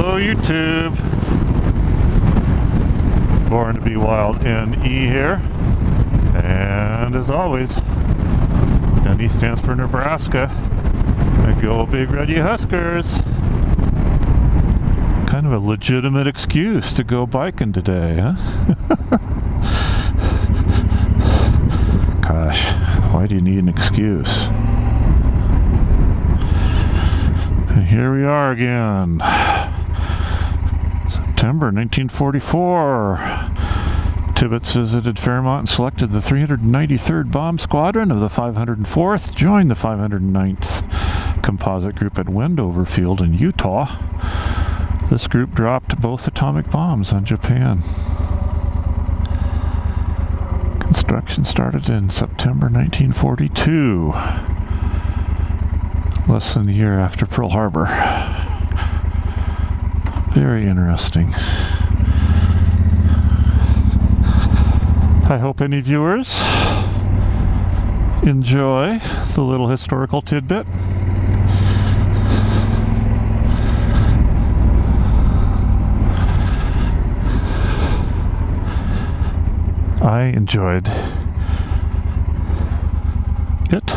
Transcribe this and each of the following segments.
Hello YouTube. Born to be Wild NE here. And as always, NE stands for Nebraska. And go Big Red You Huskers. Kind of a legitimate excuse to go biking today, huh? Gosh, why do you need an excuse? And here we are again. September 1944. Tibbets visited Fairmont and selected the 393rd Bomb Squadron of the 504th, joined the 509th Composite Group at Wendover Field in Utah. This group dropped both atomic bombs on Japan. Construction started in September 1942, less than a year after Pearl Harbor. Very interesting. I hope any viewers enjoy the little historical tidbit. I enjoyed it,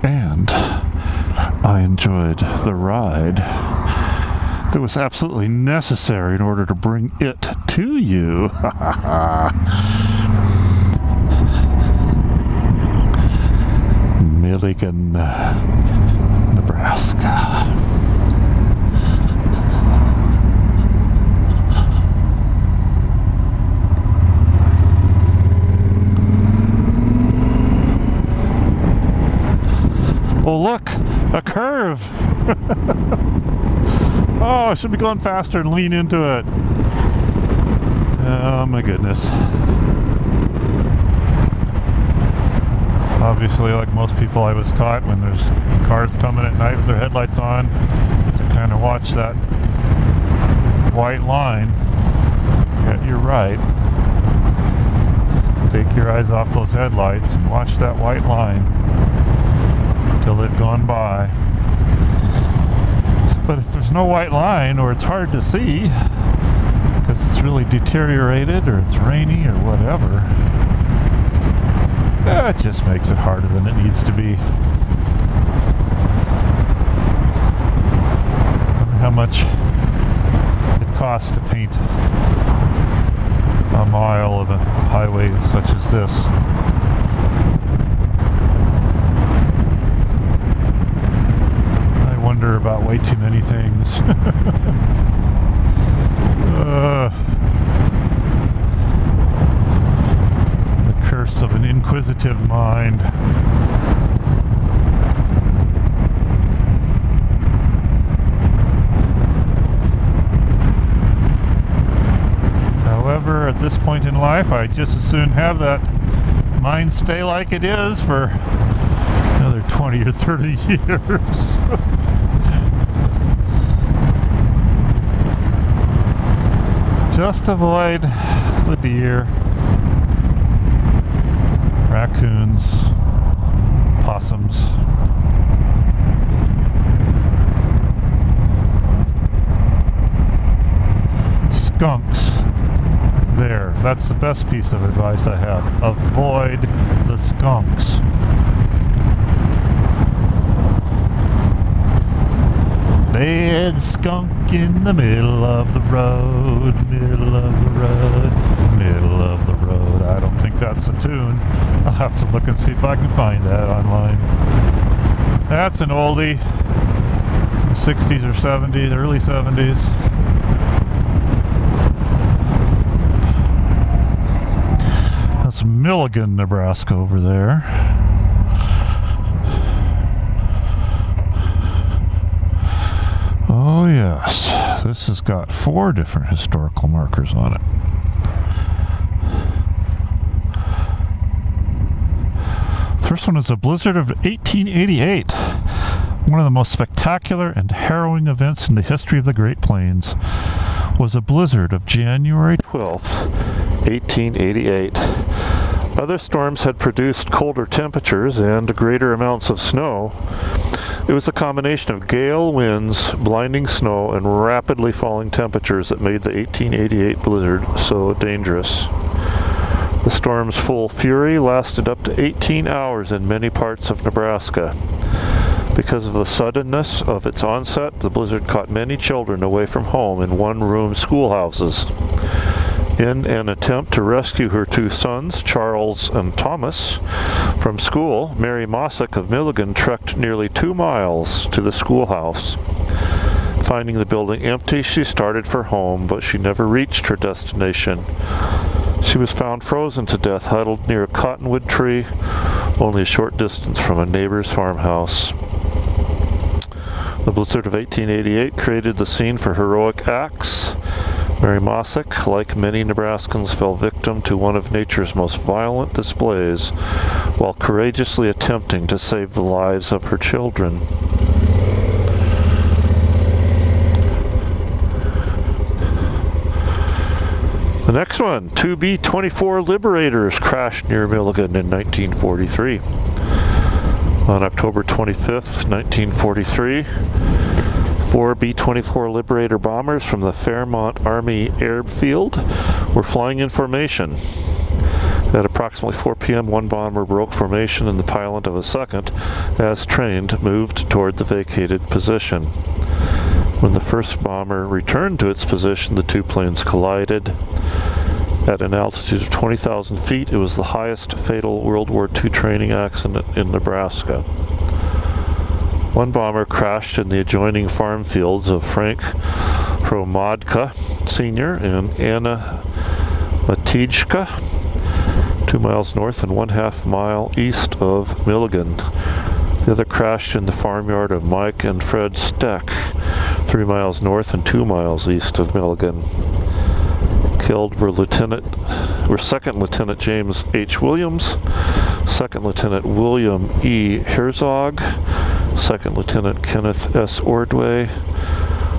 and I enjoyed the ride that was absolutely necessary in order to bring it to you. Milligan, Nebraska. Oh look, a curve! Oh, I should be going faster and lean into it. Oh my goodness. Obviously, like most people, I was taught when there's cars coming at night with their headlights on to kind of watch that white line at your right. Take your eyes off those headlights and watch that white line till they've gone by. But if there's no white line, or it's hard to see because it's really deteriorated, or it's rainy or whatever, it just makes it harder than it needs to be. I wonder how much it costs to paint a mile of a highway such as this. About way too many things. The curse of an inquisitive mind. However, at this point in life, I just as soon have that mind stay like it is for another 20 or 30 years. Just avoid the deer, raccoons, possums. Skunks. There, that's the best piece of advice I have. Avoid the skunks. Dead skunk in the middle of the road, middle of the road, middle of the road. I don't think that's the tune. I'll have to look and see if I can find that online. That's an oldie. The 60s or 70s, early 70s. That's Milligan, Nebraska over there. Oh yes, this has got 4 different historical markers on it. First one is a blizzard of 1888. One of the most spectacular and harrowing events in the history of the Great Plains was a blizzard of January 12th, 1888. Other storms had produced colder temperatures and greater amounts of snow. It was a combination of gale winds, blinding snow, and rapidly falling temperatures that made the 1888 blizzard so dangerous. The storm's full fury lasted up to 18 hours in many parts of Nebraska. Because of the suddenness of its onset, the blizzard caught many children away from home in one-room schoolhouses. In an attempt to rescue her two sons, Charles and Thomas, from school, Mary Mossick of Milligan trekked nearly 2 miles to the schoolhouse. Finding the building empty, she started for home, but she never reached her destination. She was found frozen to death, huddled near a cottonwood tree, only a short distance from a neighbor's farmhouse. The blizzard of 1888 created the scene for heroic acts. Mary Mossick, like many Nebraskans, fell victim to one of nature's most violent displays while courageously attempting to save the lives of her children. The next one, two B-24 Liberators crashed near Milligan in 1943. On October 25th, 1943, 4 B-24 Liberator bombers from the Fairmont Army Airfield were flying in formation. At approximately 4 p.m., one bomber broke formation and the pilot of a second, as trained, moved toward the vacated position. When the first bomber returned to its position, the two planes collided. At an altitude of 20,000 feet, it was the highest fatal World War II training accident in Nebraska. One bomber crashed in the adjoining farm fields of Frank Hromodka Sr. and Anna Matijka, 2 miles north and 1/2 mile east of Milligan. The other crashed in the farmyard of Mike and Fred Steck, 3 miles north and 2 miles east of Milligan. Killed were Second Lieutenant James H. Williams, Second Lieutenant William E. Herzog, Second Lieutenant Kenneth S. Ordway,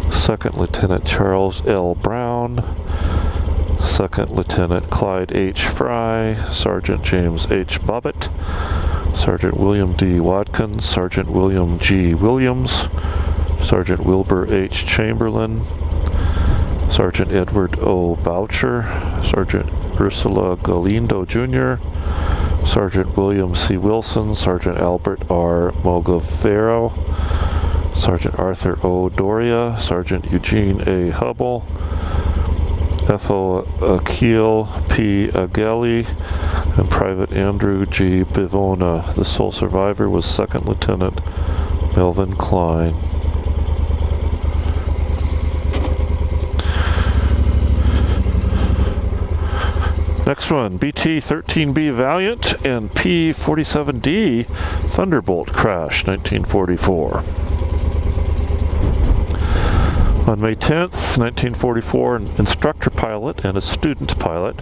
Second Lieutenant Charles L. Brown, Second Lieutenant Clyde H. Fry, Sergeant James H. Bobbitt, Sergeant William D. Watkins, Sergeant William G. Williams, Sergeant Wilbur H. Chamberlain, Sergeant Edward O. Boucher, Sergeant Ursula Galindo Jr., Sergeant William C. Wilson, Sergeant Albert R. Mogavero, Sergeant Arthur O. Doria, Sergeant Eugene A. Hubble, F.O. Akil P. Ageli, and Private Andrew G. Bivona. The sole survivor was Second Lieutenant Melvin Klein. Next one, BT-13B Valiant and P-47D Thunderbolt crash, 1944. On May 10th, 1944, an instructor pilot and a student pilot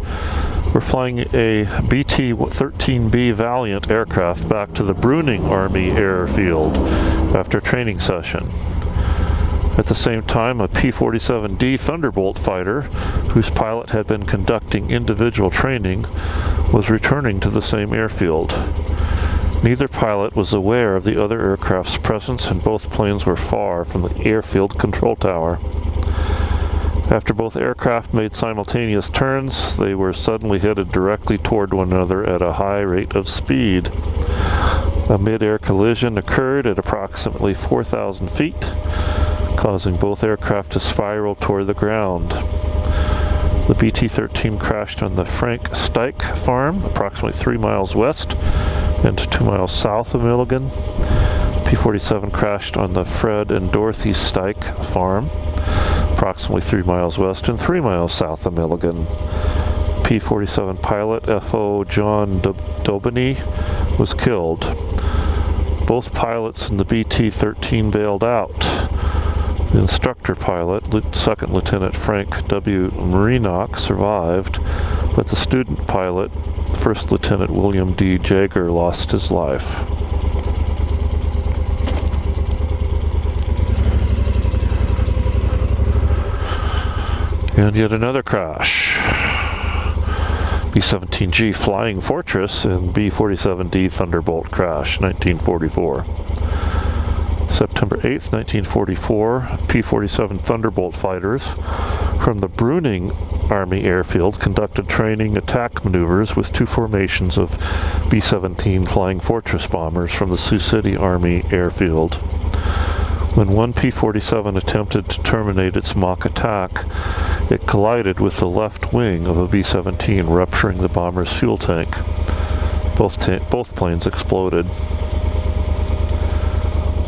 were flying a BT-13B Valiant aircraft back to the Bruning Army Airfield after a training session. At the same time, a P-47D Thunderbolt fighter, whose pilot had been conducting individual training, was returning to the same airfield. Neither pilot was aware of the other aircraft's presence, and both planes were far from the airfield control tower. After both aircraft made simultaneous turns, they were suddenly headed directly toward one another at a high rate of speed. A mid-air collision occurred at approximately 4,000 feet, causing both aircraft to spiral toward the ground. The BT-13 crashed on the Frank Steik farm, approximately 3 miles west and 2 miles south of Milligan. P-47 crashed on the Fred and Dorothy Steik farm, approximately 3 miles west and 3 miles south of Milligan. P-47 pilot F.O. John Dobany was killed. Both pilots in the BT-13 bailed out. The instructor pilot, Second Lieutenant Frank W. Marinock, survived, but the student pilot, First Lieutenant William D. Jager, lost his life. And yet another crash. B-17G Flying Fortress and B-47D Thunderbolt crash, 1944. September 8th, 1944, P-47 Thunderbolt fighters from the Bruning Army Airfield conducted training attack maneuvers with two formations of B-17 Flying Fortress bombers from the Sioux City Army Airfield. When one P-47 attempted to terminate its mock attack, it collided with the left wing of a B-17, rupturing the bomber's fuel tank. Both planes exploded.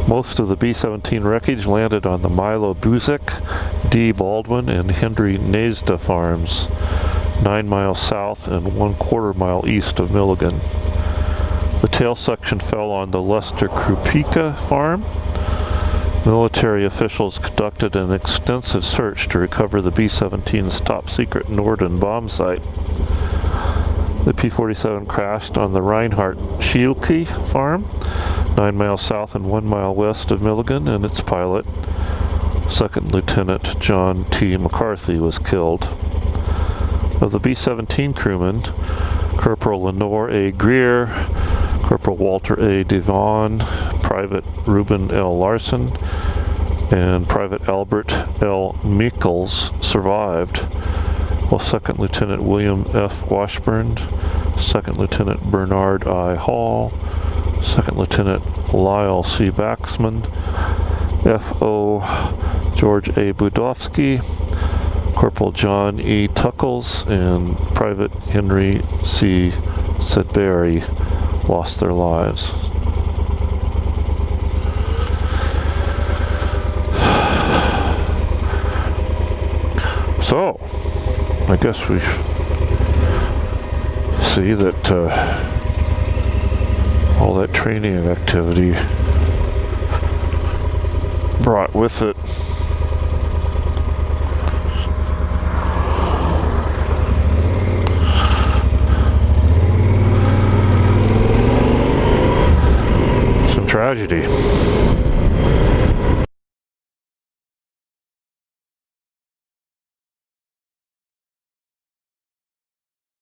Most of the B-17 wreckage landed on the Milo Buzik, D. Baldwin, and Henry Nazda farms, 9 miles south and 1/4 mile east of Milligan. The tail section fell on the Lester Krupika farm. Military officials conducted an extensive search to recover the B-17's top-secret Norden bomb site. The P-47 crashed on the Reinhard Schielke farm, 9 miles south and 1 mile west of Milligan, and its pilot, Second Lieutenant John T. McCarthy, was killed. Of the B-17 crewmen, Corporal Lenore A. Greer, Corporal Walter A. Devon, Private Reuben L. Larson, and Private Albert L. Meekles survived, while Second Lieutenant William F. Washburn, Second Lieutenant Bernard I. Hall, Second Lieutenant Lyle C. Baxman, F.O. George A. Budowski, Corporal John E. Tuckles, and Private Henry C. Sedberry lost their lives. So, I guess we see that all that training activity brought with it some tragedy.